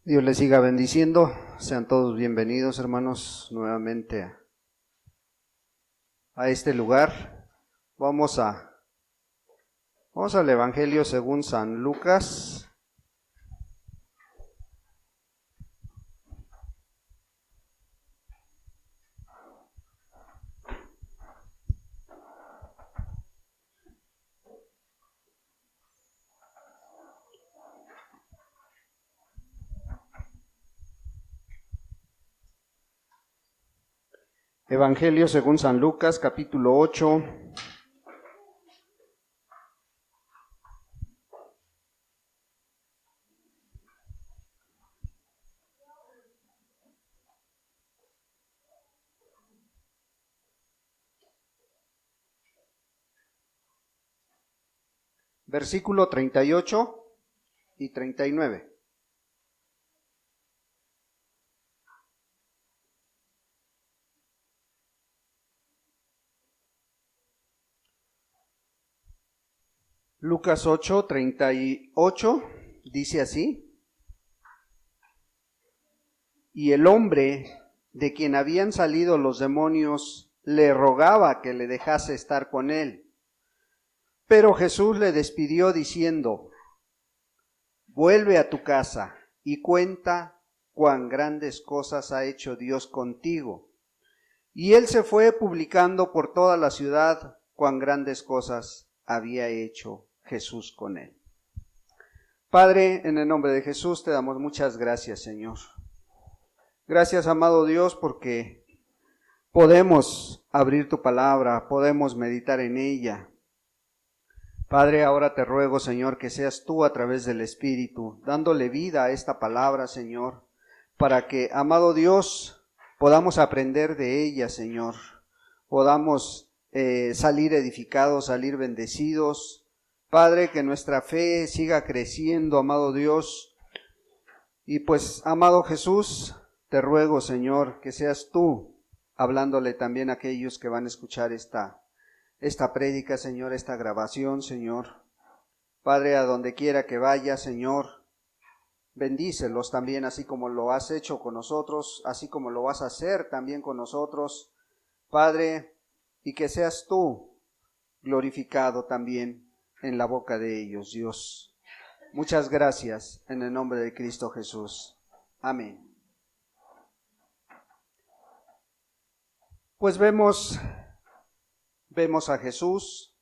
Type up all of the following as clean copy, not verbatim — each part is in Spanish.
Dios les siga bendiciendo. Sean todos bienvenidos, hermanos, nuevamente a este lugar. Vamos al Evangelio según San Lucas. Evangelio según San Lucas, capítulo 8. Versículo 38 y 39. Lucas 8, 38 dice así: Y el hombre de quien habían salido los demonios le rogaba que le dejase estar con él. Pero Jesús le despidió diciendo: Vuelve a tu casa y cuenta cuán grandes cosas ha hecho Dios contigo. Y él se fue publicando por toda la ciudad cuán grandes cosas había hecho Jesús con él. Padre, en el nombre de Jesús te damos muchas gracias, Señor. Gracias, amado Dios, porque podemos abrir tu palabra, podemos meditar en ella. Padre, ahora te ruego, Señor, que seas tú a través del Espíritu, dándole vida a esta palabra, Señor, para que, amado Dios, podamos aprender de ella, Señor, podamos salir edificados, salir bendecidos. Padre, que nuestra fe siga creciendo, amado Dios. Y pues, amado Jesús, te ruego, Señor, que seas tú hablándole también a aquellos que van a escuchar esta prédica, Señor, esta grabación, Señor. Padre, a donde quiera que vaya, Señor, bendícelos también, así como lo has hecho con nosotros, así como lo vas a hacer también con nosotros, Padre, y que seas tú glorificado también en la boca de ellos, Dios. Muchas gracias en el nombre de Cristo Jesús. Amén. Pues vemos a Jesús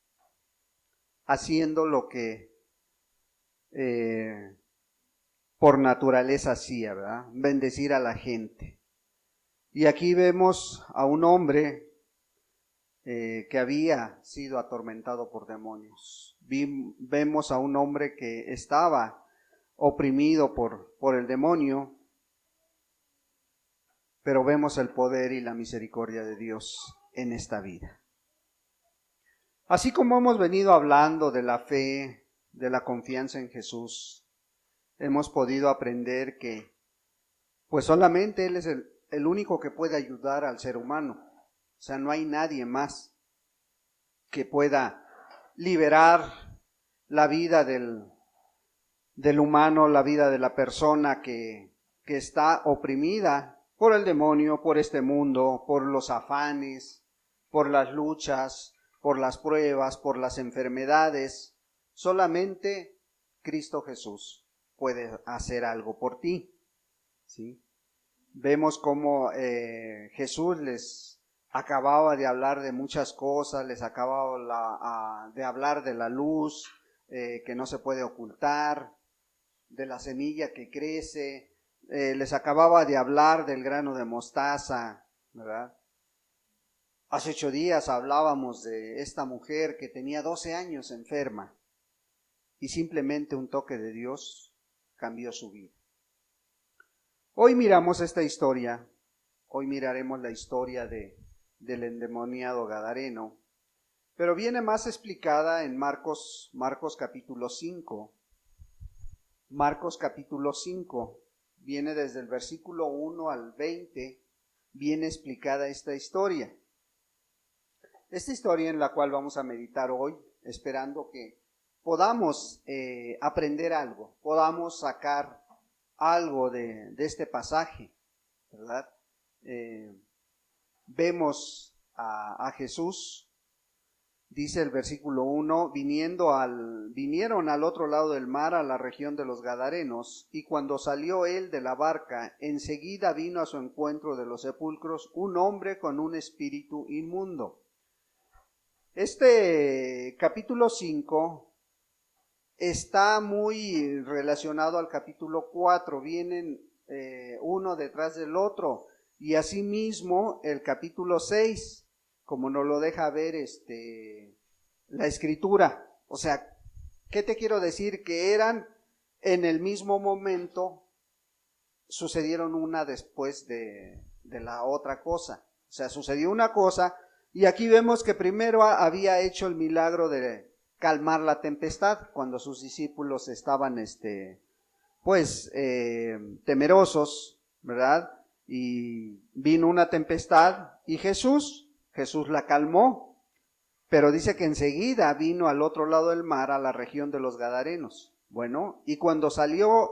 haciendo lo que por naturaleza hacía, ¿verdad? Bendecir a la gente. Y aquí vemos a un hombre que había sido atormentado por demonios. Vemos a un hombre que estaba oprimido por el demonio, pero vemos el poder y la misericordia de Dios en esta vida. Así como hemos venido hablando de la fe, de la confianza en Jesús, hemos podido aprender que pues solamente Él es el único que puede ayudar al ser humano. O sea, no hay nadie más que pueda liberar la vida del humano, la vida de la persona que está oprimida por el demonio, por este mundo, por los afanes, por las luchas, por las pruebas, por las enfermedades. Solamente Cristo Jesús puede hacer algo por ti, ¿sí? Vemos cómo Jesús les acababa de hablar de muchas cosas, les acababa de hablar de la luz que no se puede ocultar, de la semilla que crece, les acababa de hablar del grano de mostaza, ¿verdad? Hace 8 días hablábamos de esta mujer que tenía 12 años enferma y simplemente un toque de Dios cambió su vida. Hoy miramos esta historia, hoy miraremos la historia del endemoniado gadareno, pero viene más explicada en Marcos capítulo 5. Marcos capítulo 5, viene desde el versículo 1 al 20, viene explicada esta historia. Esta historia en la cual vamos a meditar hoy, esperando que podamos aprender algo, podamos sacar algo de este pasaje, ¿verdad? Vemos a Jesús, dice el versículo 1, vinieron al otro lado del mar, a la región de los Gadarenos, y cuando salió él de la barca, enseguida vino a su encuentro de los sepulcros un hombre con un espíritu inmundo. Este capítulo 5 está muy relacionado al capítulo 4, vienen uno detrás del otro, y asimismo el capítulo 6, como nos lo deja ver la escritura. O sea, ¿qué te quiero decir? Que eran en el mismo momento, sucedieron una después de la otra cosa. O sea, sucedió una cosa, y aquí vemos que primero había hecho el milagro de calmar la tempestad, cuando sus discípulos estaban, temerosos, ¿verdad? Y vino una tempestad, y Jesús la calmó, pero dice que enseguida vino al otro lado del mar, a la región de los Gadarenos. Bueno, y cuando salió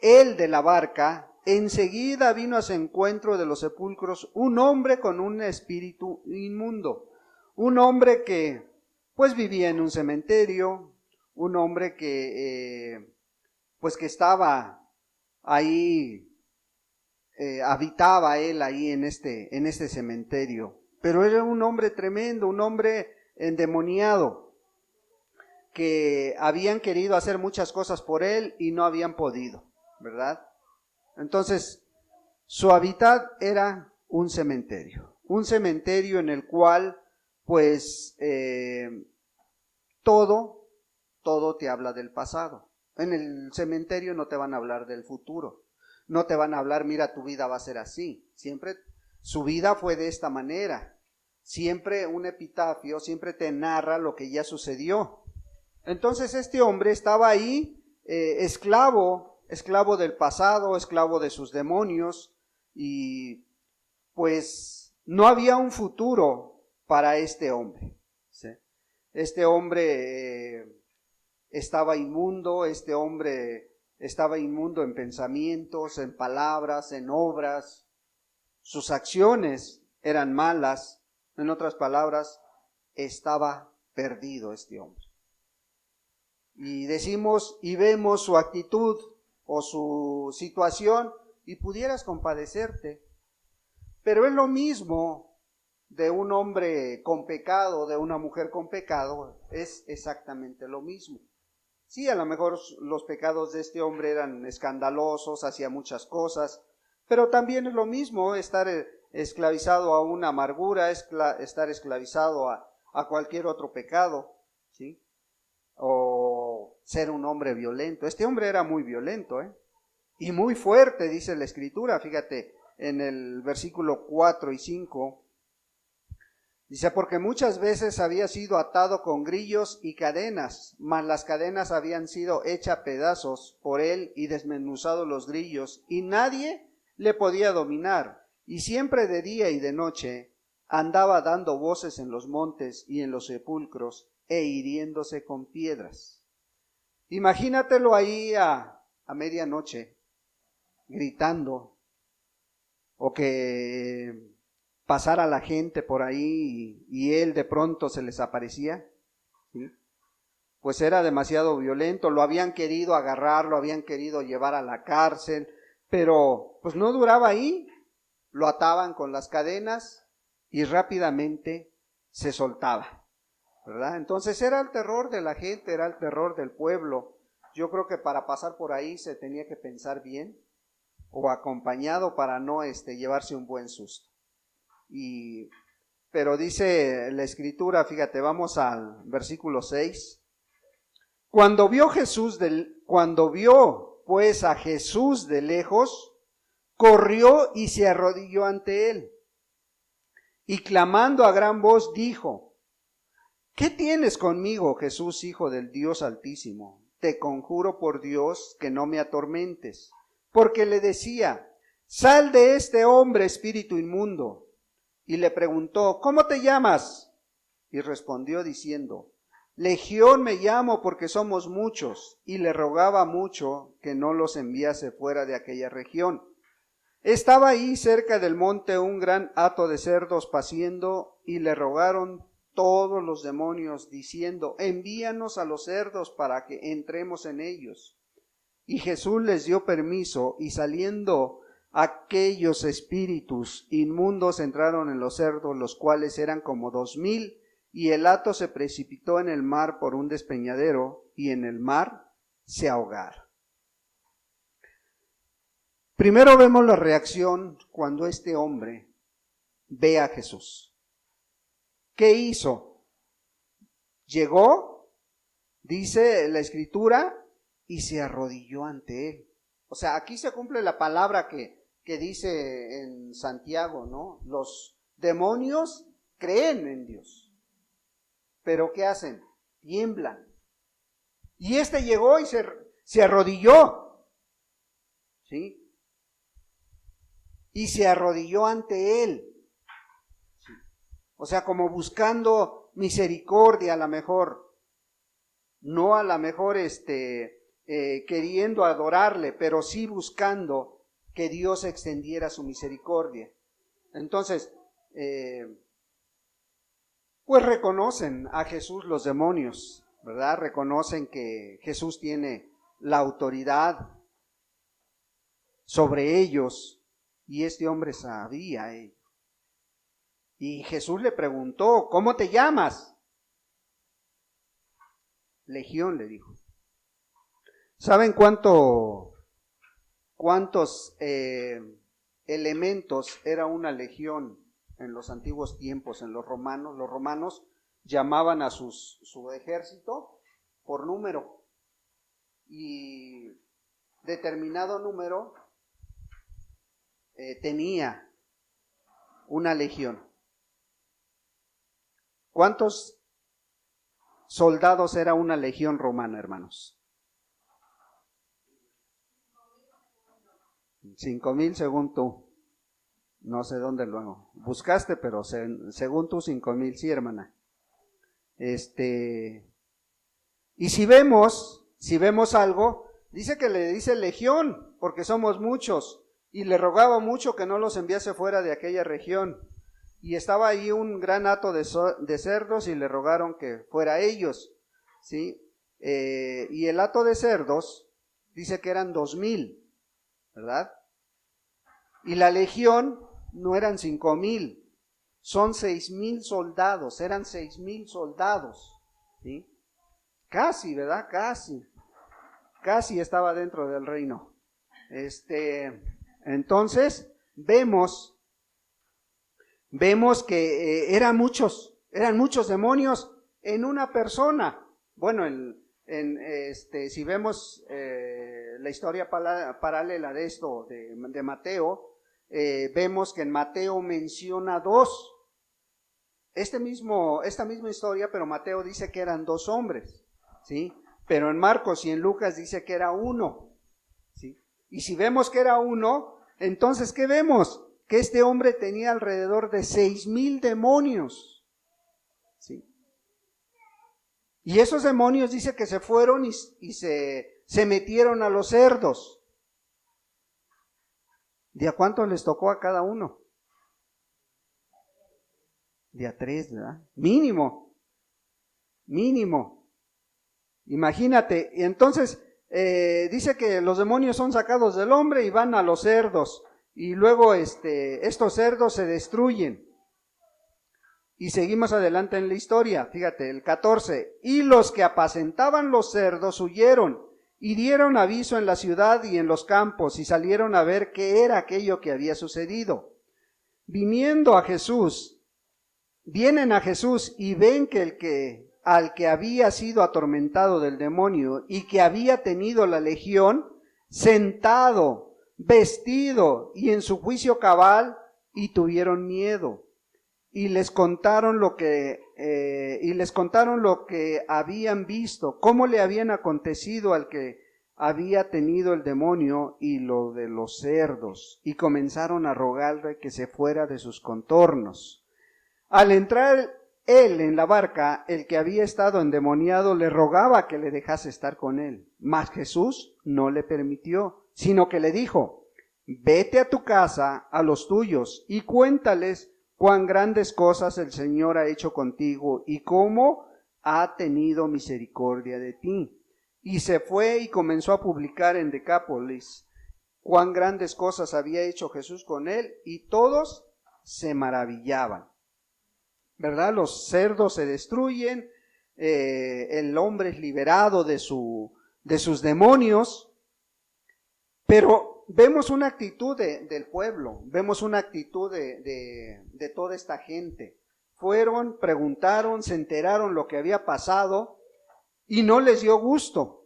él de la barca, enseguida vino a su encuentro de los sepulcros un hombre con un espíritu inmundo, un hombre que pues vivía en un cementerio, un hombre que que estaba ahí, habitaba él ahí en este cementerio. Pero era un hombre tremendo, un hombre endemoniado, que habían querido hacer muchas cosas por él y no habían podido, ¿verdad? Entonces, su hábitat era un cementerio en el cual, pues, todo te habla del pasado. En el cementerio no te van a hablar del futuro, no te van a hablar, mira, tu vida va a ser así, siempre su vida fue de esta manera. Siempre un epitafio, siempre te narra lo que ya sucedió. Entonces este hombre estaba ahí, esclavo del pasado, esclavo de sus demonios, y pues no había un futuro para este hombre, ¿sí? Este hombre estaba inmundo, en pensamientos, en palabras, en obras. Sus acciones eran malas. En otras palabras, estaba perdido este hombre. Y decimos y vemos su actitud o su situación y pudieras compadecerte. Pero es lo mismo de un hombre con pecado, de una mujer con pecado, es exactamente lo mismo. Sí, a lo mejor los pecados de este hombre eran escandalosos, hacía muchas cosas, pero también es lo mismo estar esclavizado a una amargura, estar esclavizado a cualquier otro pecado, ¿sí? O ser un hombre violento. Este hombre era muy violento, y muy fuerte, dice la Escritura. Fíjate, en el versículo 4 y 5, dice, porque muchas veces había sido atado con grillos y cadenas, mas las cadenas habían sido hechas pedazos por él y desmenuzado los grillos, y nadie le podía dominar. Y siempre de día y de noche andaba dando voces en los montes y en los sepulcros e hiriéndose con piedras. Imagínatelo ahí a medianoche, gritando, o que pasara la gente por ahí y él de pronto se les aparecía, ¿sí? Pues era demasiado violento, lo habían querido agarrar, lo habían querido llevar a la cárcel, pero pues no duraba ahí, lo ataban con las cadenas y rápidamente se soltaba, ¿verdad? Entonces era el terror de la gente, era el terror del pueblo. Yo creo que para pasar por ahí se tenía que pensar bien, o acompañado para no llevarse un buen susto. Pero dice la Escritura, fíjate, vamos al versículo 6. Cuando vio pues a Jesús de lejos, corrió y se arrodilló ante él, y clamando a gran voz dijo, ¿qué tienes conmigo, Jesús, Hijo del Dios Altísimo? Te conjuro por Dios que no me atormentes. Porque le decía, sal de este hombre, espíritu inmundo. Y le preguntó, ¿cómo te llamas? Y respondió diciendo, Legión me llamo porque somos muchos, y le rogaba mucho que no los enviase fuera de aquella región. Estaba ahí cerca del monte un gran hato de cerdos paciendo, y le rogaron todos los demonios, diciendo: envíanos a los cerdos para que entremos en ellos. Y Jesús les dio permiso, y saliendo aquellos espíritus inmundos entraron en los cerdos, los cuales eran como 2000, y el hato se precipitó en el mar por un despeñadero, y en el mar se ahogaron. Primero vemos la reacción cuando este hombre ve a Jesús. ¿Qué hizo? Llegó, dice la Escritura, y se arrodilló ante él. O sea, aquí se cumple la palabra que dice en Santiago, ¿no? Los demonios creen en Dios. Pero ¿qué hacen? Tiemblan. Y este llegó y se arrodilló. ¿Sí? Y se arrodilló ante él. ¿Sí? O sea, como buscando misericordia a lo mejor. No a lo mejor queriendo adorarle, pero sí buscando que Dios extendiera su misericordia. Entonces, pues reconocen a Jesús los demonios, ¿verdad? Reconocen que Jesús tiene la autoridad sobre ellos, y este hombre sabía ello. Y Jesús le preguntó: ¿cómo te llamas? Legión, le dijo. ¿Saben cuántos elementos era una legión en los antiguos tiempos, en los romanos? Los romanos llamaban a su ejército por número, y determinado número tenía una legión. ¿Cuántos soldados era una legión romana, hermanos? 5,000 según tú. No sé dónde lo buscaste, pero según tú 5,000, sí, hermana. Y si vemos algo, dice que le dice legión, porque somos muchos, y le rogaba mucho que no los enviase fuera de aquella región. Y estaba ahí un gran hato de cerdos, y le rogaron que fuera ellos, ¿sí? Y el hato de cerdos dice que eran 2000, ¿verdad? Y la legión no eran 5,000, son 6,000 soldados, eran 6,000 soldados, ¿sí? Casi, ¿verdad? Casi estaba dentro del reino. Entonces, vemos que eran muchos demonios en una persona. Bueno, si vemos la historia paralela de esto, de Mateo, vemos que en Mateo menciona 2. Esta misma historia, pero Mateo dice que eran 2 hombres, ¿sí? Pero en Marcos y en Lucas dice que era 1, ¿sí? Y si vemos que era 1, entonces ¿qué vemos? Que este hombre tenía alrededor de 6,000 demonios, ¿sí? Y esos demonios dice que se fueron y se metieron a los cerdos. ¿De a cuánto les tocó a cada uno? De a 3, ¿verdad? Mínimo. Imagínate. Y entonces dice que los demonios son sacados del hombre y van a los cerdos. Y luego estos cerdos se destruyen. Y seguimos adelante en la historia. Fíjate, el 14. Y los que apacentaban los cerdos huyeron y dieron aviso en la ciudad y en los campos, y salieron a ver qué era aquello que había sucedido. Vienen a Jesús y ven que al que había sido atormentado del demonio y que había tenido la legión, sentado, vestido y en su juicio cabal, y tuvieron miedo. Y les contaron lo que habían visto, cómo le habían acontecido al que había tenido el demonio y lo de los cerdos, y comenzaron a rogarle que se fuera de sus contornos. Al entrar él en la barca, el que había estado endemoniado, le rogaba que le dejase estar con él. Mas Jesús no le permitió, sino que le dijo: vete a tu casa, a los tuyos, y cuéntales cuán grandes cosas el Señor ha hecho contigo y cómo ha tenido misericordia de ti. Y se fue y comenzó a publicar en Decápolis cuán grandes cosas había hecho Jesús con él, y todos se maravillaban. ¿Verdad? Los cerdos se destruyen, el hombre es liberado de sus demonios, pero vemos una actitud del pueblo, vemos una actitud de toda esta gente. Fueron, preguntaron, se enteraron lo que había pasado y no les dio gusto.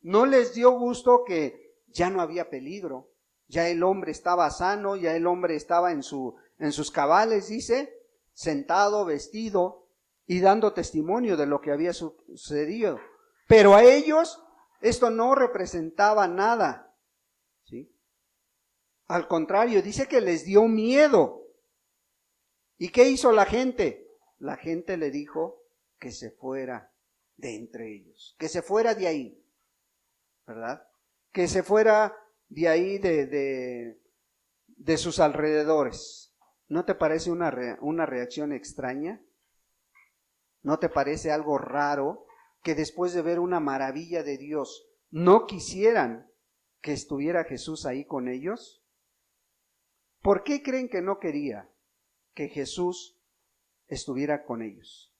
No les dio gusto que ya no había peligro, ya el hombre estaba sano, ya el hombre estaba en sus cabales, dice, sentado, vestido y dando testimonio de lo que había sucedido. Pero a ellos esto no representaba nada, ¿sí? Al contrario, dice que les dio miedo. ¿Y qué hizo la gente? La gente le dijo que se fuera de entre ellos, que se fuera de ahí, ¿verdad? Que se fuera de ahí, de sus alrededores. ¿No te parece una reacción extraña? ¿No te parece algo raro que después de ver una maravilla de Dios no quisieran que estuviera Jesús ahí con ellos? ¿Por qué creen que no quería que Jesús estuviera con ellos?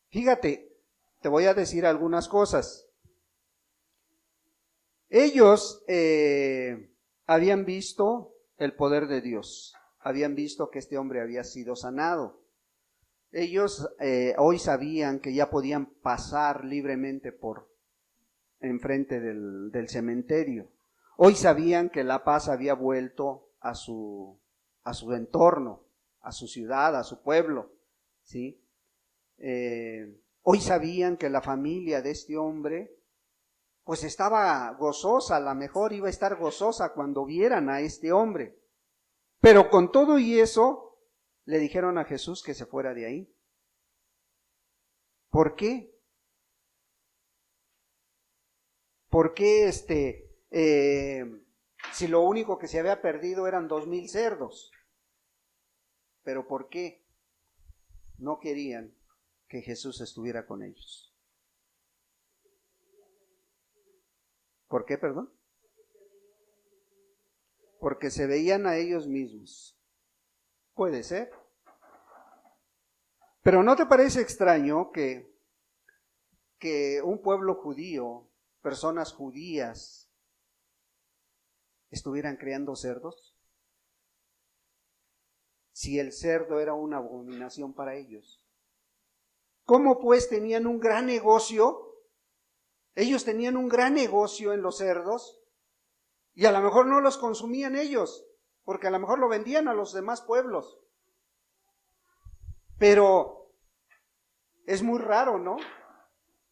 Fíjate, te voy a decir algunas cosas. Ellos habían visto el poder de Dios, habían visto que este hombre había sido sanado. Ellos hoy sabían que ya podían pasar libremente por enfrente del cementerio. Hoy sabían que la paz había vuelto a su entorno, a su ciudad, a su pueblo, ¿sí? Hoy sabían que la familia de este hombre pues estaba gozosa, a lo mejor iba a estar gozosa cuando vieran a este hombre. Pero con todo y eso, le dijeron a Jesús que se fuera de ahí. ¿Por qué? ¿Por qué si lo único que se había perdido eran 2,000 cerdos? ¿Pero por qué no querían que Jesús estuviera con ellos? ¿Por qué, perdón? Porque se veían a ellos mismos. Puede ser. Pero ¿no te parece extraño que un pueblo judío, personas judías, estuvieran criando cerdos? Si el cerdo era una abominación para ellos. ¿Cómo pues tenían un gran negocio? Ellos tenían un gran negocio en los cerdos y a lo mejor no los consumían ellos, porque a lo mejor lo vendían a los demás pueblos. Pero es muy raro, ¿no?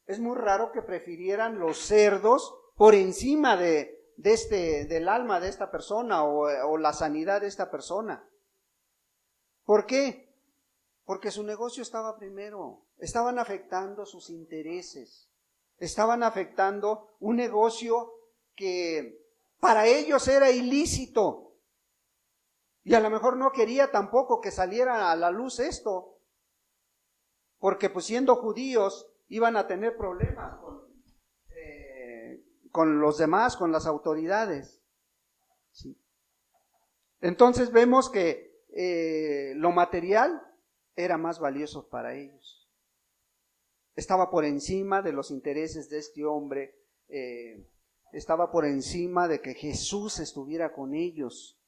Es muy raro que prefirieran los cerdos por encima del alma de esta persona o la sanidad de esta persona. ¿Por qué? Porque su negocio estaba primero. Estaban afectando sus intereses. Estaban afectando un negocio que para ellos era ilícito. Y a lo mejor no quería tampoco que saliera a la luz esto. Porque pues siendo judíos iban a tener problemas con los demás, con las autoridades. ¿Sí? Entonces vemos que lo material era más valioso para ellos. Estaba por encima de los intereses de este hombre, estaba por encima de que Jesús estuviera con ellos.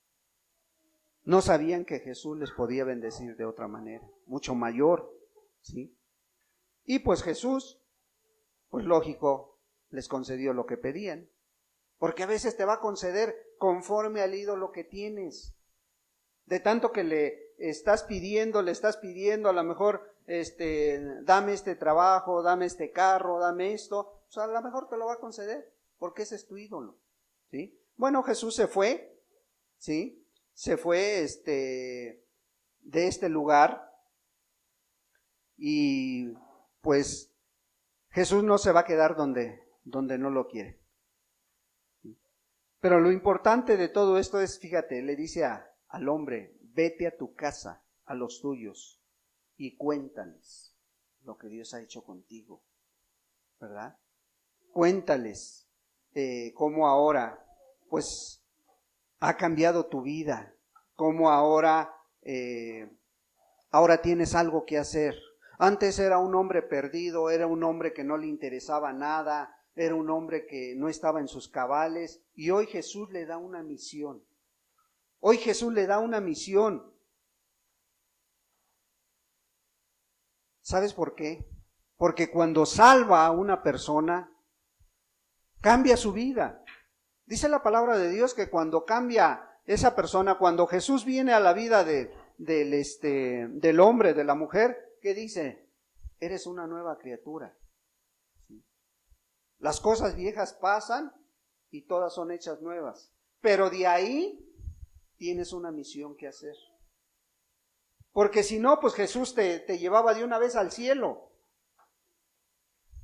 No sabían que Jesús les podía bendecir de otra manera, mucho mayor, ¿sí? Y pues Jesús, pues lógico, les concedió lo que pedían, porque a veces te va a conceder conforme al ídolo que tienes. De tanto que le estás pidiendo, a lo mejor, dame este trabajo, dame este carro, dame esto, pues a lo mejor te lo va a conceder, porque ese es tu ídolo, ¿sí? Bueno, Jesús se fue, ¿sí? Se fue, de este lugar y pues Jesús no se va a quedar donde no lo quiere. Pero lo importante de todo esto es, fíjate, le dice al hombre, vete a tu casa, a los tuyos, y cuéntales lo que Dios ha hecho contigo, ¿verdad? Cuéntales cómo ahora, pues, ha cambiado tu vida, cómo ahora tienes algo que hacer. Antes era un hombre perdido, era un hombre que no le interesaba nada, era un hombre que no estaba en sus cabales, y hoy Jesús le da una misión. Hoy Jesús le da una misión. ¿Sabes por qué? Porque cuando salva a una persona, cambia su vida. Dice la palabra de Dios que cuando cambia esa persona, cuando Jesús viene a la vida del hombre, de la mujer, ¿qué dice? Eres una nueva criatura. Las cosas viejas pasan y todas son hechas nuevas. Pero de ahí tienes una misión que hacer. Porque si no, pues Jesús te llevaba de una vez al cielo.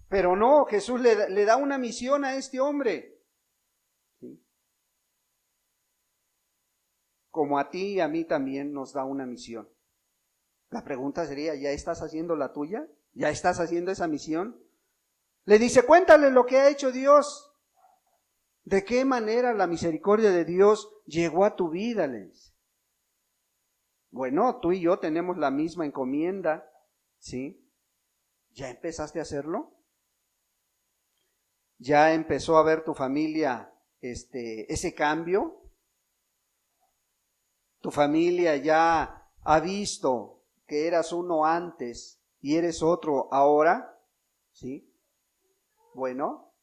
Pero no, Jesús le da una misión a este hombre. ¿Sí? Como a ti y a mí también nos da una misión. La pregunta sería, ¿ya estás haciendo la tuya? ¿Ya estás haciendo esa misión? Le dice, cuéntale lo que ha hecho Dios. ¿De qué manera la misericordia de Dios llegó a tu vida? Le dice. Bueno, tú y yo tenemos la misma encomienda, ¿sí? ¿Ya empezaste a hacerlo? ¿Ya empezó a ver tu familia ese cambio? ¿Tu familia ya ha visto que eras uno antes y eres otro ahora? ¿Sí? Bueno,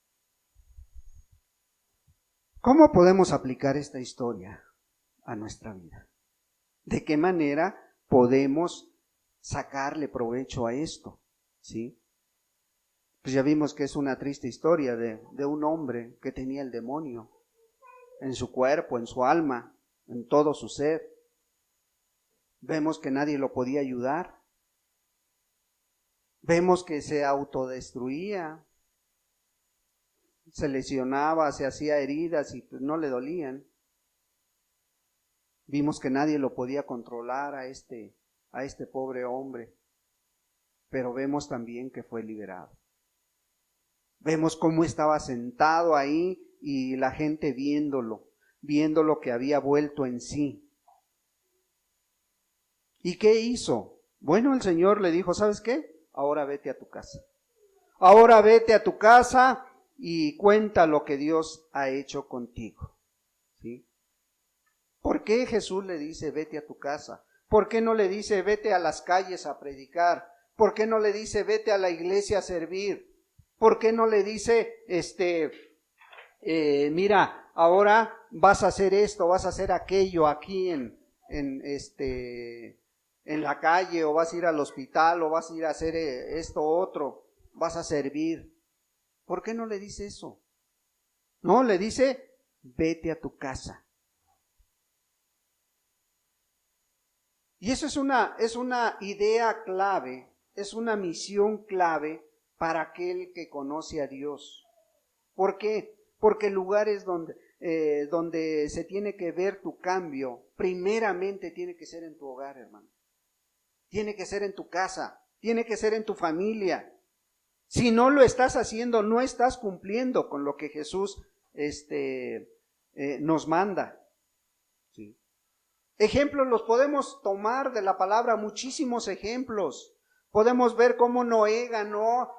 ¿cómo podemos aplicar esta historia a nuestra vida? ¿De qué manera podemos sacarle provecho a esto? ¿Sí? Pues ya vimos que es una triste historia de un hombre que tenía el demonio en su cuerpo, en su alma, en todo su ser. Vemos que nadie lo podía ayudar. Vemos que se autodestruía, se lesionaba, se hacía heridas y pues no le dolían. Vimos que nadie lo podía controlar a este pobre hombre, pero vemos también que fue liberado. Vemos cómo estaba sentado ahí y la gente viendo lo que había vuelto en sí. ¿Y qué hizo? Bueno, el Señor le dijo, ¿sabes qué? Ahora vete a tu casa. Ahora vete a tu casa y cuenta lo que Dios ha hecho contigo. ¿Sí? ¿Por qué Jesús le dice, vete a tu casa? ¿Por qué no le dice, vete a las calles a predicar? ¿Por qué no le dice, vete a la iglesia a servir? ¿Por qué no le dice, mira, ahora vas a hacer esto, vas a hacer aquello aquí en la calle, o vas a ir al hospital, o vas a ir a hacer esto otro, vas a servir? ¿Por qué no le dice eso? No, le dice, vete a tu casa. Y eso es una idea clave, es una misión clave para aquel que conoce a Dios. ¿Por qué? Porque lugares donde se tiene que ver tu cambio, primeramente tiene que ser en tu hogar, hermano. Tiene que ser en tu casa, tiene que ser en tu familia. Si no lo estás haciendo, no estás cumpliendo con lo que Jesús nos manda. ¿Sí? Ejemplos los podemos tomar de la palabra, muchísimos ejemplos. Podemos ver cómo Noé ganó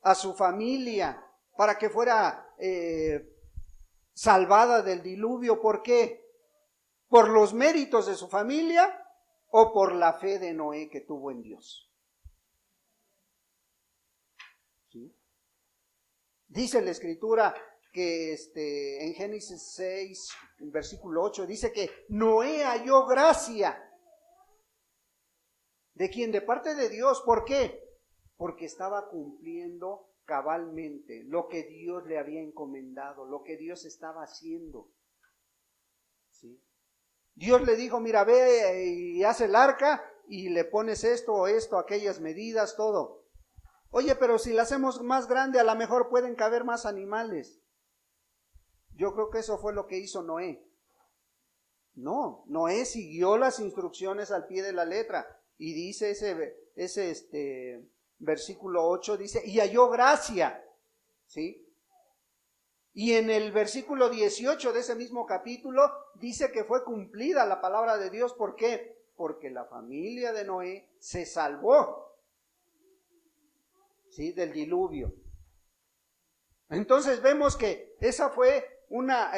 a su familia para que fuera salvada del diluvio. ¿Por qué? ¿Por los méritos de su familia o por la fe de Noé que tuvo en Dios? ¿Sí? Dice la Escritura que en Génesis 6, versículo 8, dice que Noé halló gracia. ¿De quién? De parte de Dios. ¿Por qué? Porque estaba cumpliendo cabalmente lo que Dios le había encomendado, lo que Dios estaba haciendo. ¿Sí? Dios le dijo, mira, ve y haz el arca y le pones esto o esto, aquellas medidas, todo. Oye, pero si la hacemos más grande, a lo mejor pueden caber más animales. Yo creo que eso fue lo que hizo Noé. No, Noé siguió las instrucciones al pie de la letra. Y dice ese versículo 8, dice, y halló gracia, ¿sí? Y en el versículo 18 de ese mismo capítulo dice que fue cumplida la palabra de Dios. ¿Por qué? Porque la familia de Noé se salvó, ¿sí?, del diluvio. Entonces vemos que esa fue una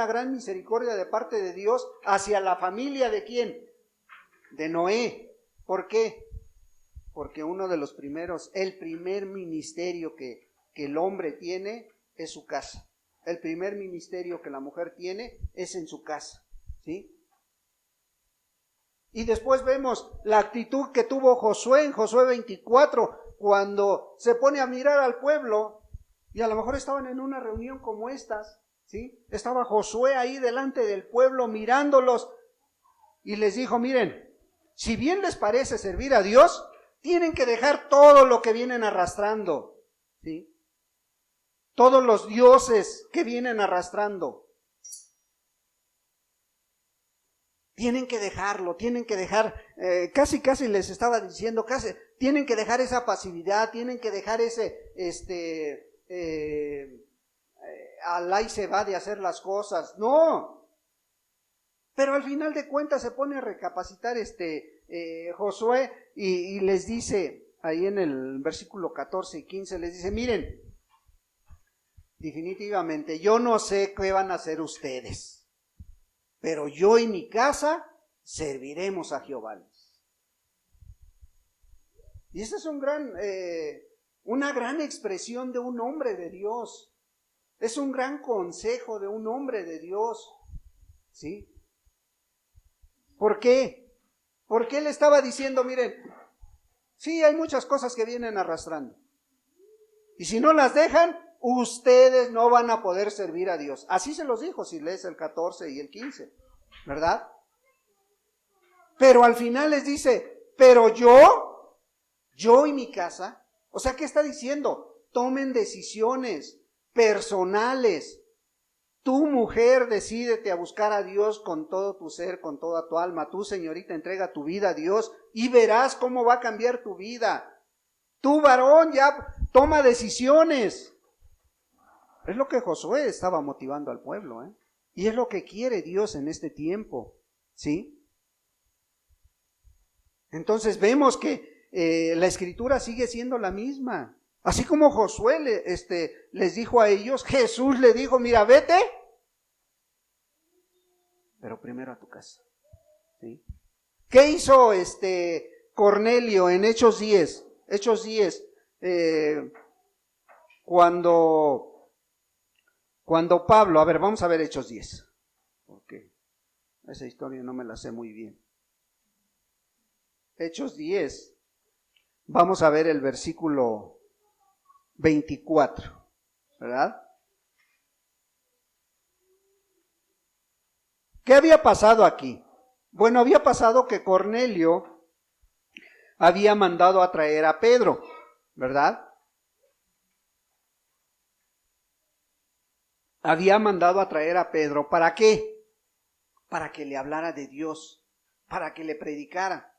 gran misericordia de parte de Dios hacia la familia ¿de quién? De Noé. ¿Por qué? Porque uno de los primeros, el primer ministerio que el hombre tiene es su casa. El primer ministerio que la mujer tiene es en su casa, ¿sí? Y después vemos la actitud que tuvo Josué en Josué 24, cuando se pone a mirar al pueblo, y a lo mejor estaban en una reunión como estas, ¿sí? Estaba Josué ahí delante del pueblo mirándolos, y les dijo, miren, si bien les parece servir a Dios, tienen que dejar todo lo que vienen arrastrando, ¿sí? Todos los dioses que vienen arrastrando. Tienen que dejarlo, tienen que dejar, casi les estaba diciendo, tienen que dejar esa pasividad, tienen que dejar alá y se va de hacer las cosas. No. Pero al final de cuentas se pone a recapacitar Josué y les dice, ahí en el versículo 14 y 15, les dice, miren, definitivamente yo no sé qué van a hacer ustedes, pero yo y mi casa serviremos a Jehová. Y esa es una gran expresión de un hombre de Dios. Es un gran consejo de un hombre de Dios, ¿sí? ¿Por qué? Porque él estaba diciendo, miren, sí, hay muchas cosas que vienen arrastrando. Y si no las dejan, ustedes no van a poder servir a Dios. Así se los dijo, si lees el 14 y el 15, ¿verdad? Pero al final les dice, pero yo y mi casa, o sea, ¿qué está diciendo? Tomen decisiones personales. Tú, mujer, decídete a buscar a Dios con todo tu ser, con toda tu alma. Tú, señorita, entrega tu vida a Dios y verás cómo va a cambiar tu vida. Tú, varón, ya toma decisiones. Es lo que Josué estaba motivando al pueblo, ¿eh? Y es lo que quiere Dios en este tiempo, ¿sí? Entonces vemos que la escritura sigue siendo la misma. Así como Josué les dijo a ellos, Jesús le dijo, mira, vete, pero primero a tu casa, ¿sí? ¿Qué hizo Cornelio en Hechos 10? Hechos 10, cuando Pablo, a ver, vamos a ver Hechos 10, porque esa historia no me la sé muy bien. Hechos 10, vamos a ver el versículo 24, ¿verdad? ¿Qué había pasado aquí? Bueno, había pasado que Cornelio había mandado a traer a Pedro, ¿verdad? Había mandado a traer a Pedro, ¿para qué? Para que le hablara de Dios, para que le predicara.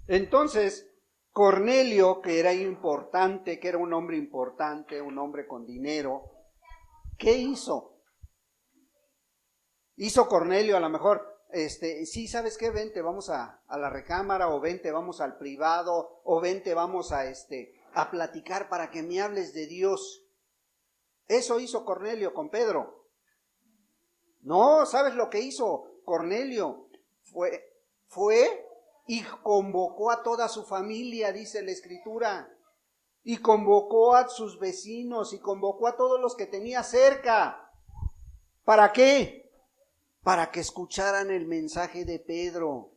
Entonces, Cornelio, que era importante, que era un hombre importante, un hombre con dinero, ¿qué hizo? Hizo Cornelio a lo mejor, sí, ¿sabes qué? Vente, vamos a la recámara, o vente, vamos al privado, o vente, vamos a platicar para que me hables de Dios. Eso hizo Cornelio con Pedro. No, ¿sabes lo que hizo Cornelio? Fue y convocó a toda su familia, dice la Escritura, y convocó a sus vecinos, y convocó a todos los que tenía cerca. ¿Para qué? Para que escucharan el mensaje de Pedro,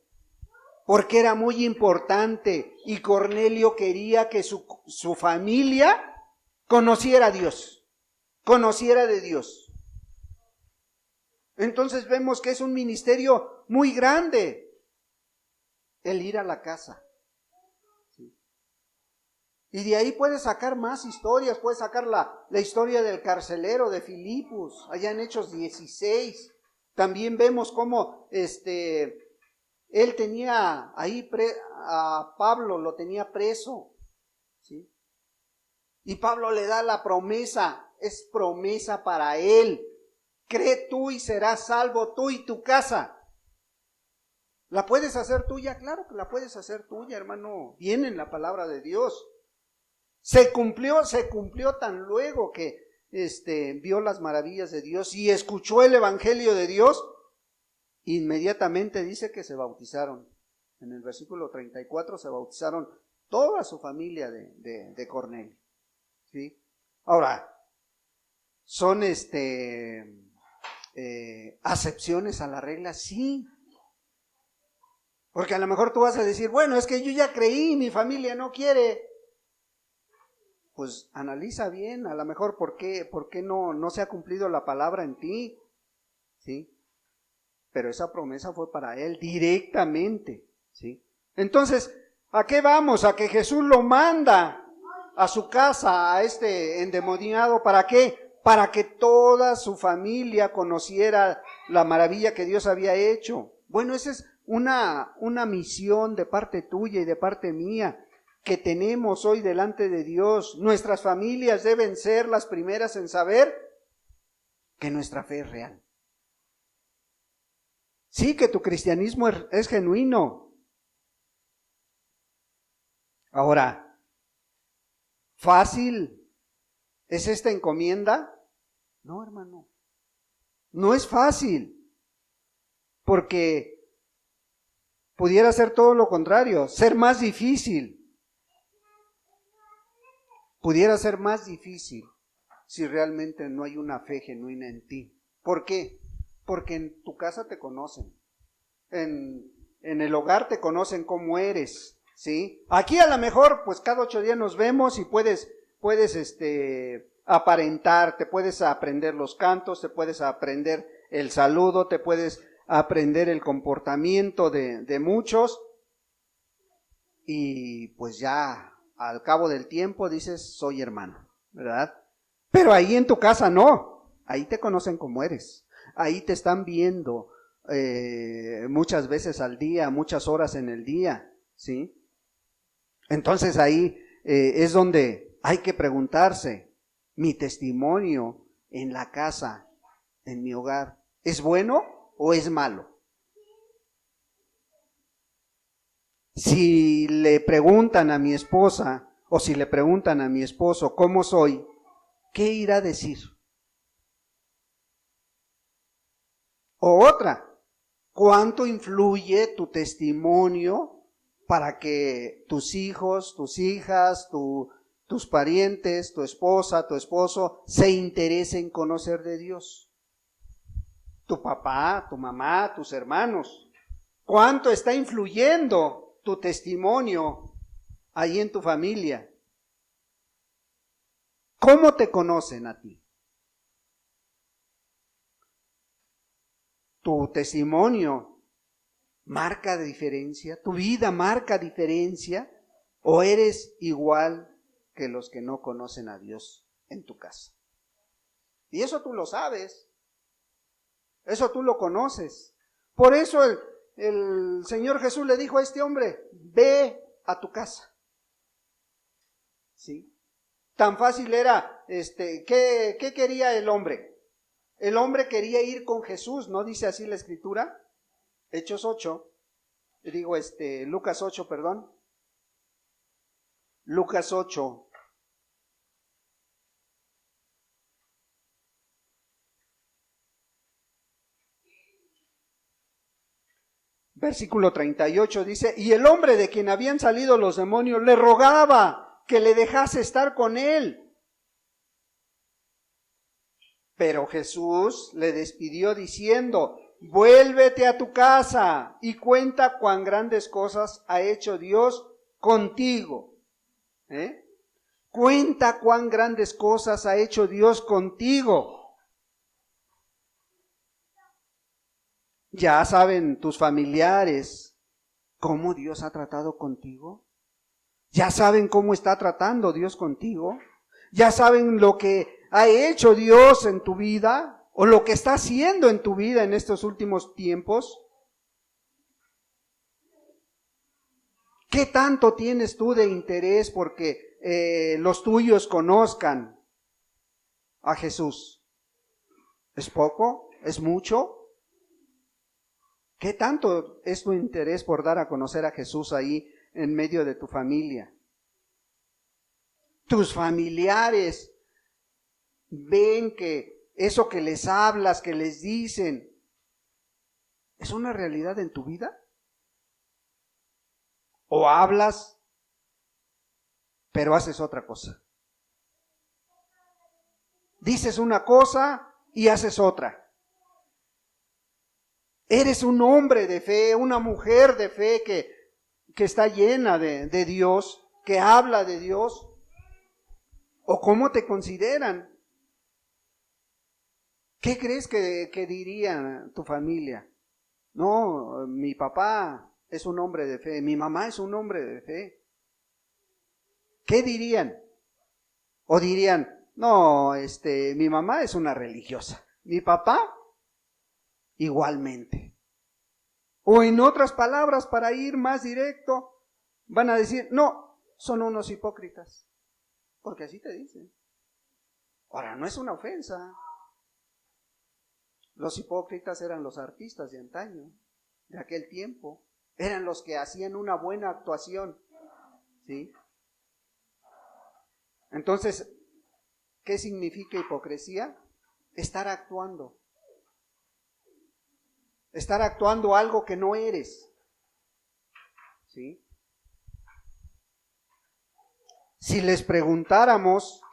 porque era muy importante, y Cornelio quería que su familia conociera a Dios, conociera de Dios. Entonces vemos que es un ministerio muy grande el ir a la casa. ¿Sí? Y de ahí puedes sacar más historias, puedes sacar la historia del carcelero de Filipos, allá en Hechos 16. También vemos cómo él tenía ahí a Pablo, lo tenía preso. ¿Sí? Y Pablo le da la promesa, es promesa para él. Cree tú y serás salvo tú y tu casa. ¿La puedes hacer tuya? Claro que la puedes hacer tuya, hermano. Viene en la palabra de Dios. Se cumplió tan luego que vio las maravillas de Dios y escuchó el evangelio de Dios. Inmediatamente dice que se bautizaron. En el versículo 34 se bautizaron toda su familia de Cornelio. ¿Sí? Ahora, son acepciones a la regla, sí. Porque a lo mejor tú vas a decir, bueno, es que yo ya creí, mi familia no quiere. Pues analiza bien, a lo mejor por qué no se ha cumplido la palabra en ti. ¿Sí? Pero esa promesa fue para él directamente. ¿Sí? Entonces, ¿a qué vamos? A que Jesús lo manda a su casa, a este endemoniado. ¿Para qué? Para que toda su familia conociera la maravilla que Dios había hecho. Bueno, esa es una misión de parte tuya y de parte mía que tenemos hoy delante de Dios. Nuestras familias deben ser las primeras en saber que nuestra fe es real. Sí, que tu cristianismo es genuino. Ahora, ¿fácil es esta encomienda? No, hermano. No es fácil. Porque pudiera ser todo lo contrario, ser más difícil. Pudiera ser más difícil si realmente no hay una fe genuina en ti. ¿Por qué? Porque en tu casa te conocen. En el hogar te conocen cómo eres. ¿Sí? Aquí a lo mejor, pues cada 8 días nos vemos y puedes aparentar, te puedes aprender los cantos, te puedes aprender el saludo, te puedes aprender el comportamiento de muchos, y pues ya al cabo del tiempo dices, soy hermano, ¿verdad? Pero ahí en tu casa no, ahí te conocen como eres, ahí te están viendo muchas veces al día, muchas horas en el día, ¿sí? Entonces ahí es donde hay que preguntarse, ¿mi testimonio en la casa, en mi hogar, es bueno o es malo? Si le preguntan a mi esposa o si le preguntan a mi esposo cómo soy, ¿qué irá a decir? O otra, ¿cuánto influye tu testimonio para que tus hijos, tus hijas, tus parientes, tu esposa, tu esposo se interesen en conocer de Dios? Tu papá, tu mamá, tus hermanos. ¿Cuánto está influyendo tu testimonio ahí en tu familia? ¿Cómo te conocen a ti? ¿Tu testimonio marca diferencia? ¿Tu vida marca diferencia? ¿O eres igual que los que no conocen a Dios en tu casa? Y eso tú lo sabes. Eso tú lo conoces. Por eso el Señor Jesús le dijo a este hombre, ve a tu casa. ¿Sí? Tan fácil era, ¿qué quería el hombre? El hombre quería ir con Jesús, ¿no dice así la Escritura? Hechos 8, Lucas 8, perdón. Lucas 8. Versículo 38 dice, y el hombre de quien habían salido los demonios le rogaba que le dejase estar con él. Pero Jesús le despidió diciendo, vuélvete a tu casa y cuenta cuán grandes cosas ha hecho Dios contigo. Cuenta cuán grandes cosas ha hecho Dios contigo. Ya saben tus familiares cómo Dios ha tratado contigo. Ya saben cómo está tratando Dios contigo. Ya saben lo que ha hecho Dios en tu vida o lo que está haciendo en tu vida en estos últimos tiempos. ¿Qué tanto tienes tú de interés porque los tuyos conozcan a Jesús? ¿Es poco? ¿Es mucho? ¿Qué tanto es tu interés por dar a conocer a Jesús ahí en medio de tu familia? Tus familiares ven que eso que les hablas, que les dicen, ¿es una realidad en tu vida? ¿O hablas, pero haces otra cosa? Dices una cosa y haces otra. Eres un hombre de fe, una mujer de fe que está llena de Dios, que habla de Dios. ¿O cómo te consideran? ¿Qué crees que diría tu familia? No, mi papá es un hombre de fe, mi mamá es un hombre de fe. ¿Qué dirían? O dirían, no, mi mamá es una religiosa, mi papá igualmente. O en otras palabras, para ir más directo, van a decir, no, son unos hipócritas. Porque así te dicen. Ahora, no es una ofensa. Los hipócritas eran los artistas de antaño, de aquel tiempo. Eran los que hacían una buena actuación. ¿Sí? Entonces, ¿qué significa hipocresía? Estar actuando. Estar actuando algo que no eres. ¿Sí? Si les preguntáramos,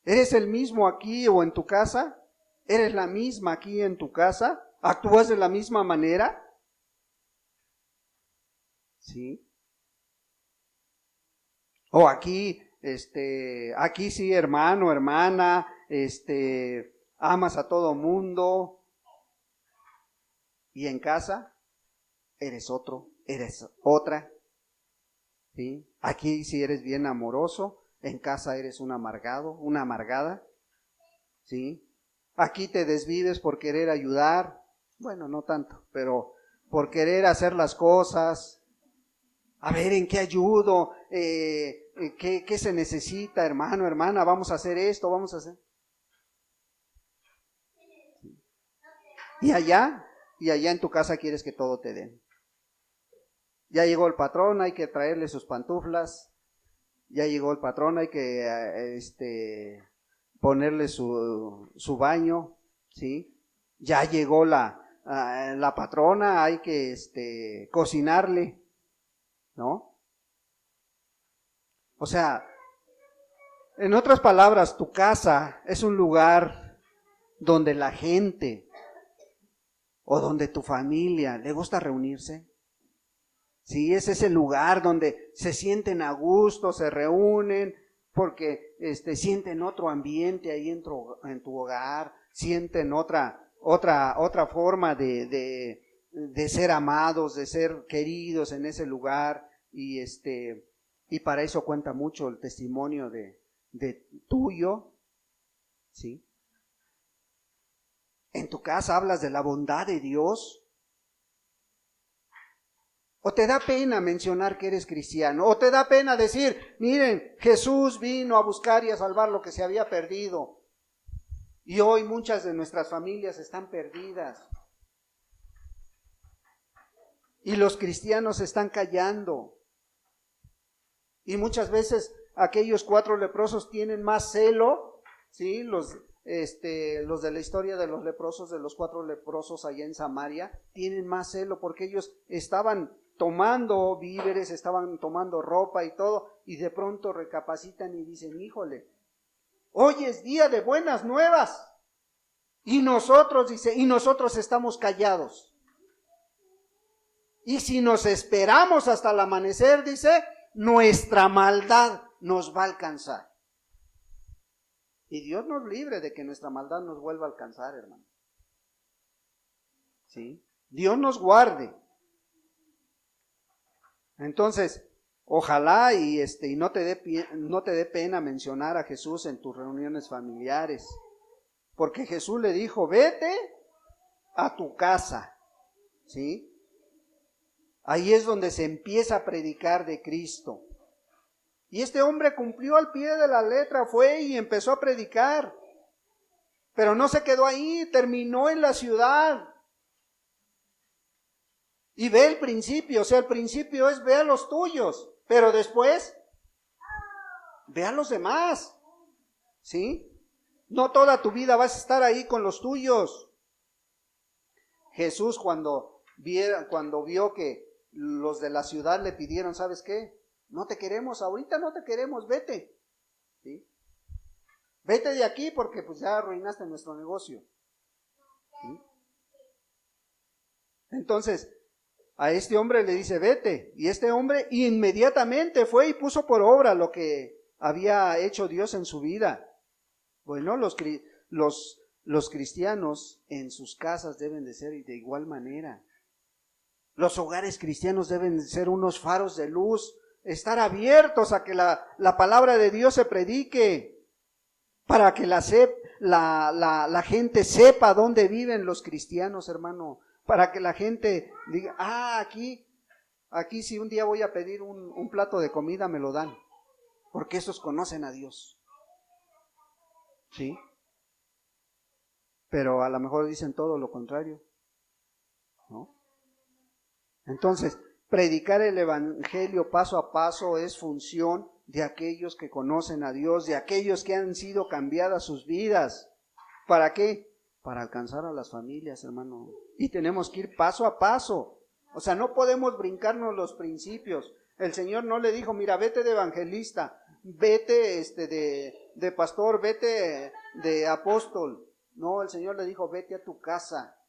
¿eres el mismo aquí o en tu casa? ¿Eres la misma aquí en tu casa? ¿Actúas de la misma manera? ¿Sí? O aquí, aquí sí, hermano, hermana, amas a todo mundo. Y en casa, eres otro, eres otra. ¿Sí? Aquí sí eres bien amoroso, en casa eres un amargado, una amargada. ¿Sí? Aquí te desvives por querer ayudar, bueno, no tanto, pero por querer hacer las cosas. A ver, ¿en qué ayudo? ¿Qué se necesita, hermano, hermana? Vamos a hacer esto, vamos a hacer. Y allá en tu casa quieres que todo te den. Ya llegó el patrón, hay que traerle sus pantuflas. Ya llegó el patrón, hay que ponerle su baño, ¿sí? Ya llegó la patrona, hay que cocinarle, ¿no? O sea, en otras palabras, tu casa es un lugar donde la gente o donde tu familia le gusta reunirse. Sí, es ese lugar donde se sienten a gusto, se reúnen, porque sienten otro ambiente ahí en tu hogar, sienten otra forma de ser amados, de ser queridos en ese lugar, y para eso cuenta mucho el testimonio de tuyo, ¿sí? En tu casa hablas de la bondad de Dios. ¿O te da pena mencionar que eres cristiano? ¿O te da pena decir, miren, Jesús vino a buscar y a salvar lo que se había perdido? Y hoy muchas de nuestras familias están perdidas. Y los cristianos están callando. Y muchas veces aquellos 4 leprosos tienen más celo, ¿sí? Los de la historia de los leprosos, de los 4 leprosos allá en Samaria, tienen más celo porque ellos estaban tomando víveres, estaban tomando ropa y todo, y de pronto recapacitan y dicen, híjole, hoy es día de buenas nuevas, y nosotros estamos callados. Y si nos esperamos hasta el amanecer, dice, nuestra maldad nos va a alcanzar. Y Dios nos libre de que nuestra maldad nos vuelva a alcanzar, hermano. ¿Sí? Dios nos guarde. Entonces, ojalá y no te dé pena mencionar a Jesús en tus reuniones familiares, porque Jesús le dijo, vete a tu casa, ¿sí? Ahí es donde se empieza a predicar de Cristo. Y este hombre cumplió al pie de la letra, fue y empezó a predicar. Pero no se quedó ahí, terminó en la ciudad. Y ve el principio, o sea, el principio es ve a los tuyos, pero después ve a los demás, ¿sí? No toda tu vida vas a estar ahí con los tuyos. Jesús cuando vio que los de la ciudad le pidieron, ¿sabes qué? No te queremos, ahorita no te queremos, vete, ¿sí? Vete de aquí porque pues ya arruinaste nuestro negocio, ¿sí? Entonces, a este hombre le dice, vete, y este hombre inmediatamente fue y puso por obra lo que había hecho Dios en su vida. Bueno, los cristianos en sus casas deben de ser de igual manera. Los hogares cristianos deben de ser unos faros de luz, estar abiertos a que la palabra de Dios se predique, para que la gente sepa dónde viven los cristianos, hermano, para que la gente diga, aquí si un día voy a pedir un plato de comida me lo dan, porque esos conocen a Dios, ¿sí? Pero a lo mejor dicen todo lo contrario, ¿no? Entonces, predicar el evangelio paso a paso es función de aquellos que conocen a Dios, de aquellos que han sido cambiadas sus vidas. ¿Para qué? Para alcanzar a las familias, hermano. Y tenemos que ir paso a paso. O sea, no podemos brincarnos los principios. El Señor no le dijo, mira, vete de evangelista, vete de pastor, vete de apóstol. No, el Señor le dijo, vete a tu casa.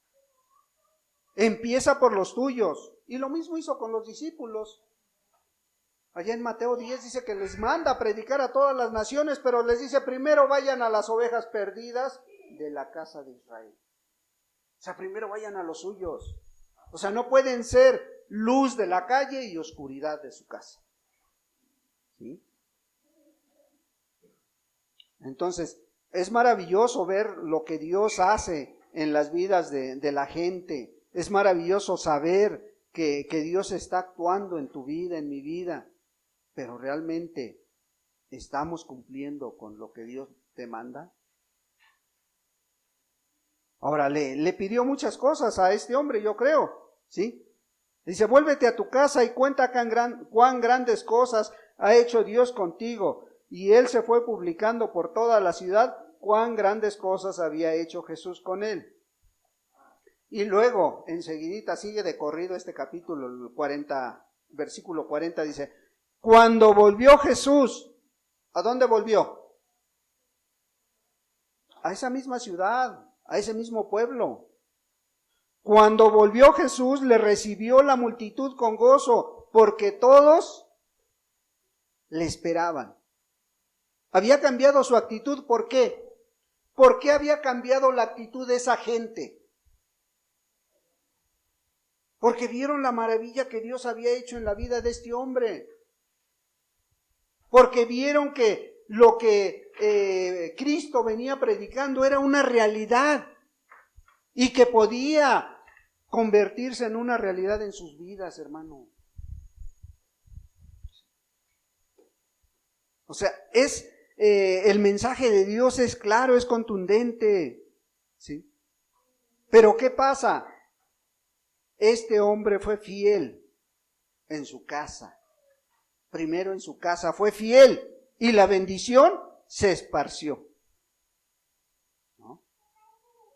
Empieza por los tuyos. Y lo mismo hizo con los discípulos. Allá en Mateo 10 dice que les manda a predicar a todas las naciones, pero les dice, primero vayan a las ovejas perdidas de la casa de Israel. O sea, primero vayan a los suyos. O sea, no pueden ser luz de la calle y oscuridad de su casa, ¿sí? Entonces, es maravilloso ver lo que Dios hace en las vidas de la gente. Es maravilloso saber que Dios está actuando en tu vida, en mi vida, pero realmente ¿estamos cumpliendo con lo que Dios te manda? Ahora, le pidió muchas cosas a este hombre, yo creo, ¿sí? Dice, vuélvete a tu casa y cuenta cuán grandes cosas ha hecho Dios contigo. Y él se fue publicando por toda la ciudad cuán grandes cosas había hecho Jesús con él. Y luego, enseguidita, sigue de corrido este capítulo 40, versículo 40, dice, cuando volvió Jesús, ¿a dónde volvió? A esa misma ciudad, a ese mismo pueblo. Cuando volvió Jesús, le recibió la multitud con gozo, porque todos le esperaban. Había cambiado su actitud, ¿por qué? ¿Por qué había cambiado la actitud de esa gente? Porque vieron la maravilla que Dios había hecho en la vida de este hombre. Porque vieron que lo que Cristo venía predicando era una realidad y que podía convertirse en una realidad en sus vidas, hermano. O sea, el mensaje de Dios es claro, es contundente, ¿sí? Pero ¿qué pasa? Este hombre fue fiel en su casa. Primero en su casa fue fiel y la bendición se esparció, ¿no?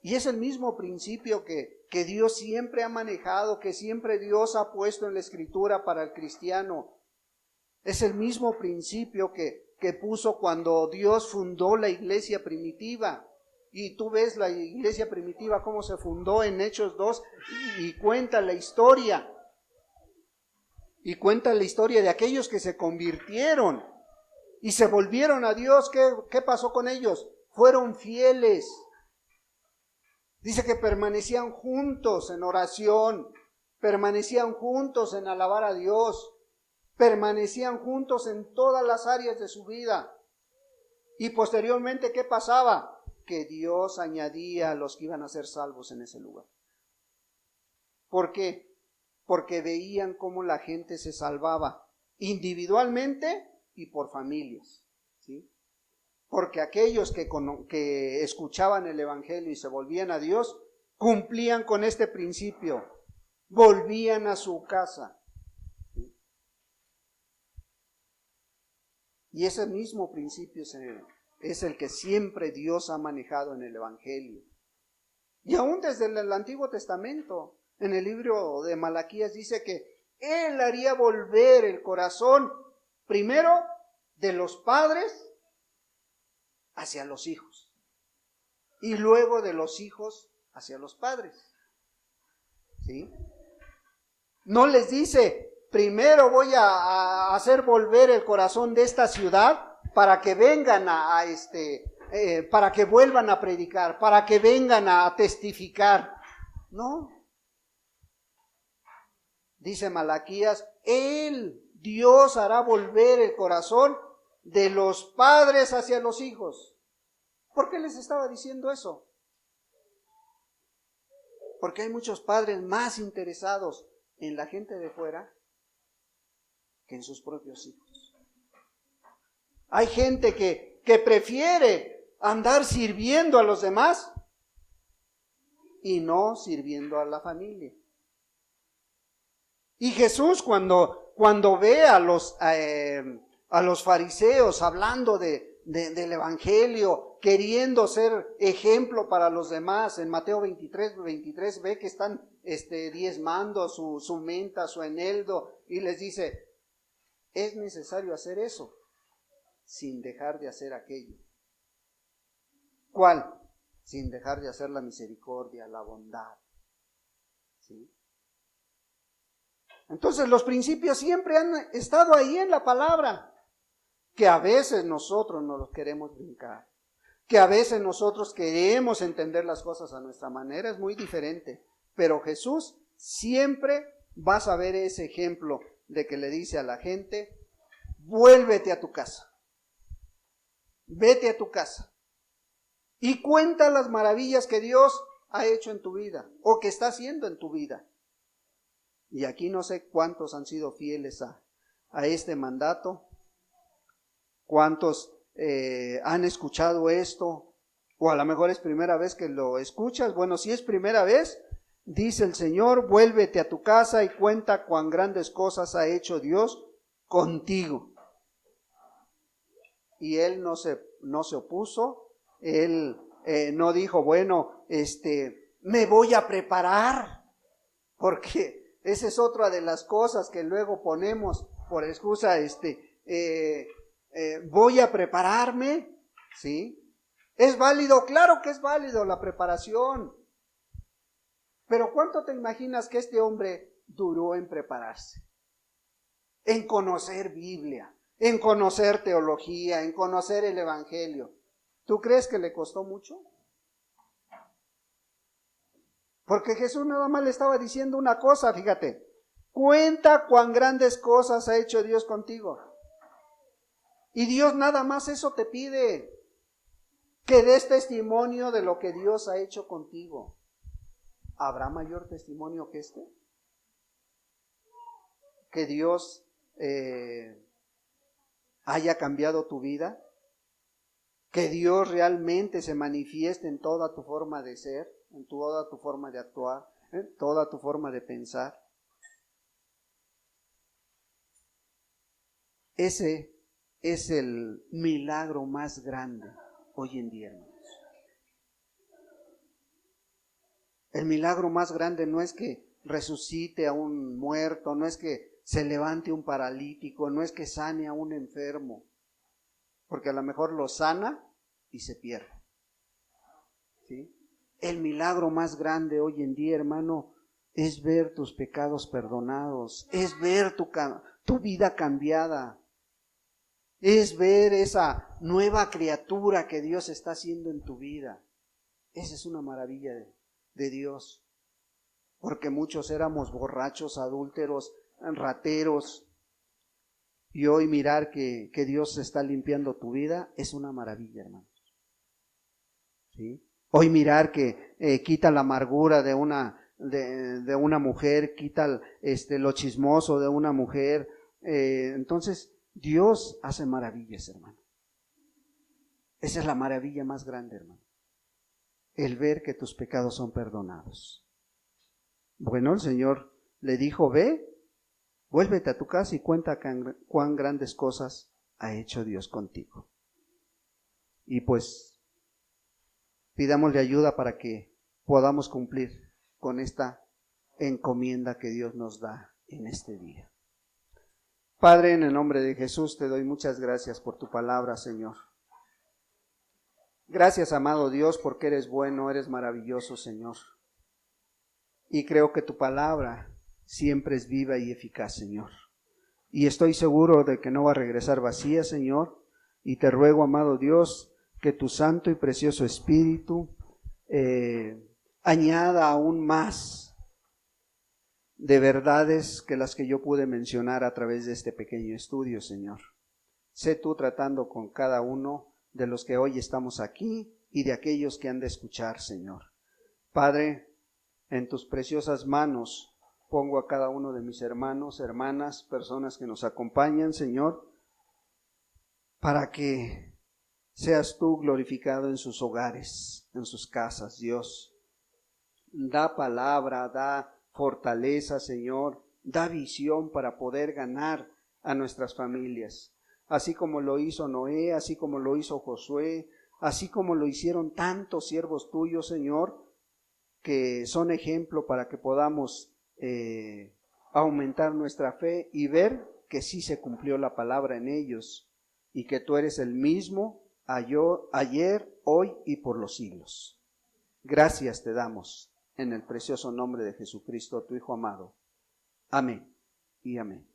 Y es el mismo principio que Dios siempre ha manejado, que siempre Dios ha puesto en la Escritura para el cristiano. Es el mismo principio que puso cuando Dios fundó la iglesia primitiva. Y tú ves la iglesia primitiva cómo se fundó en Hechos 2 y cuenta la historia. Y cuenta la historia de aquellos que se convirtieron y se volvieron a Dios. ¿Qué pasó con ellos? Fueron fieles. Dice que permanecían juntos en oración, permanecían juntos en alabar a Dios, permanecían juntos en todas las áreas de su vida. Y posteriormente, ¿qué pasaba? Que Dios añadía a los que iban a ser salvos en ese lugar. ¿Por qué? Porque veían cómo la gente se salvaba individualmente y por familias, ¿sí? Porque aquellos que escuchaban el Evangelio y se volvían a Dios, cumplían con este principio, volvían a su casa. ¿Sí? Y ese mismo principio es el que siempre Dios ha manejado en el Evangelio. Y aún desde el Antiguo Testamento, en el libro de Malaquías dice que Él haría volver el corazón primero de los padres hacia los hijos y luego de los hijos hacia los padres. ¿Sí? No les dice, primero voy a hacer volver el corazón de esta ciudad para que vengan para que vuelvan a predicar, para que vengan a testificar. No. Dice Malaquías, Dios hará volver el corazón de los padres hacia los hijos. ¿Por qué les estaba diciendo eso? Porque hay muchos padres más interesados en la gente de fuera que en sus propios hijos. Hay gente que prefiere andar sirviendo a los demás y no sirviendo a la familia. Y Jesús cuando ve a los fariseos hablando del Evangelio, queriendo ser ejemplo para los demás, en Mateo 23 ve que están diezmando su menta, su eneldo, y les dice, es necesario hacer eso, sin dejar de hacer aquello. ¿Cuál? Sin dejar de hacer la misericordia, la bondad. ¿Sí? Entonces los principios siempre han estado ahí en la palabra, que a veces nosotros nos los queremos brincar, que a veces nosotros queremos entender las cosas a nuestra manera, es muy diferente, pero Jesús siempre vas a ver ese ejemplo de que le dice a la gente, vuélvete a tu casa, vete a tu casa y cuenta las maravillas que Dios ha hecho en tu vida o que está haciendo en tu vida. Y aquí no sé cuántos han sido fieles a este mandato, cuántos han escuchado esto, o a lo mejor es primera vez que lo escuchas. Bueno, si es primera vez, dice el Señor, vuélvete a tu casa y cuenta cuán grandes cosas ha hecho Dios contigo. Y Él no se opuso, Él no dijo, bueno, me voy a preparar, porque esa es otra de las cosas que luego ponemos por excusa, voy a prepararme, ¿sí? ¿Es válido? Claro que es válido la preparación. Pero ¿cuánto te imaginas que este hombre duró en prepararse? En conocer Biblia, en conocer teología, en conocer el Evangelio. ¿Tú crees que le costó mucho? Porque Jesús nada más le estaba diciendo una cosa, fíjate, cuenta cuán grandes cosas ha hecho Dios contigo. Y Dios nada más eso te pide, que des testimonio de lo que Dios ha hecho contigo. ¿Habrá mayor testimonio que este? Que Dios haya cambiado tu vida, que Dios realmente se manifieste en toda tu forma de ser, en toda tu forma de actuar, en toda tu forma de pensar. Ese es el milagro más grande hoy en día, hermanos. El milagro más grande no es que resucite a un muerto, no es que se levante un paralítico, no es que sane a un enfermo, porque a lo mejor lo sana y se pierde. ¿Sí? El milagro más grande hoy en día, hermano, es ver tus pecados perdonados, es ver tu vida cambiada, es ver esa nueva criatura que Dios está haciendo en tu vida. Esa es una maravilla de Dios, porque muchos éramos borrachos, adúlteros, rateros, y hoy mirar que Dios está limpiando tu vida es una maravilla, hermanos. ¿Sí? Hoy mirar que quita la amargura de una mujer, quita lo chismoso de una mujer. Entonces, Dios hace maravillas, hermano. Esa es la maravilla más grande, hermano. El ver que tus pecados son perdonados. Bueno, el Señor le dijo, ve, vuélvete a tu casa y cuenta cuán grandes cosas ha hecho Dios contigo. Y pues, pidámosle ayuda para que podamos cumplir con esta encomienda que Dios nos da en este día. Padre, en el nombre de Jesús te doy muchas gracias por tu palabra, Señor. Gracias, amado Dios, porque eres bueno, eres maravilloso, Señor. Y creo que tu palabra siempre es viva y eficaz, Señor. Y estoy seguro de que no va a regresar vacía, Señor. Y te ruego, amado Dios, que tu santo y precioso Espíritu añada aún más de verdades que las que yo pude mencionar a través de este pequeño estudio, Señor. Sé tú tratando con cada uno de los que hoy estamos aquí y de aquellos que han de escuchar, Señor. Padre, en tus preciosas manos pongo a cada uno de mis hermanos, hermanas, personas que nos acompañan, Señor, para que seas tú glorificado en sus hogares, en sus casas, Dios. Da palabra, da fortaleza, Señor, da visión para poder ganar a nuestras familias. Así como lo hizo Noé, así como lo hizo Josué, así como lo hicieron tantos siervos tuyos, Señor, que son ejemplo para que podamos aumentar nuestra fe y ver que sí se cumplió la palabra en ellos y que tú eres el mismo ayer, hoy y por los siglos. Gracias te damos en el precioso nombre de Jesucristo, tu Hijo amado. Amén y amén.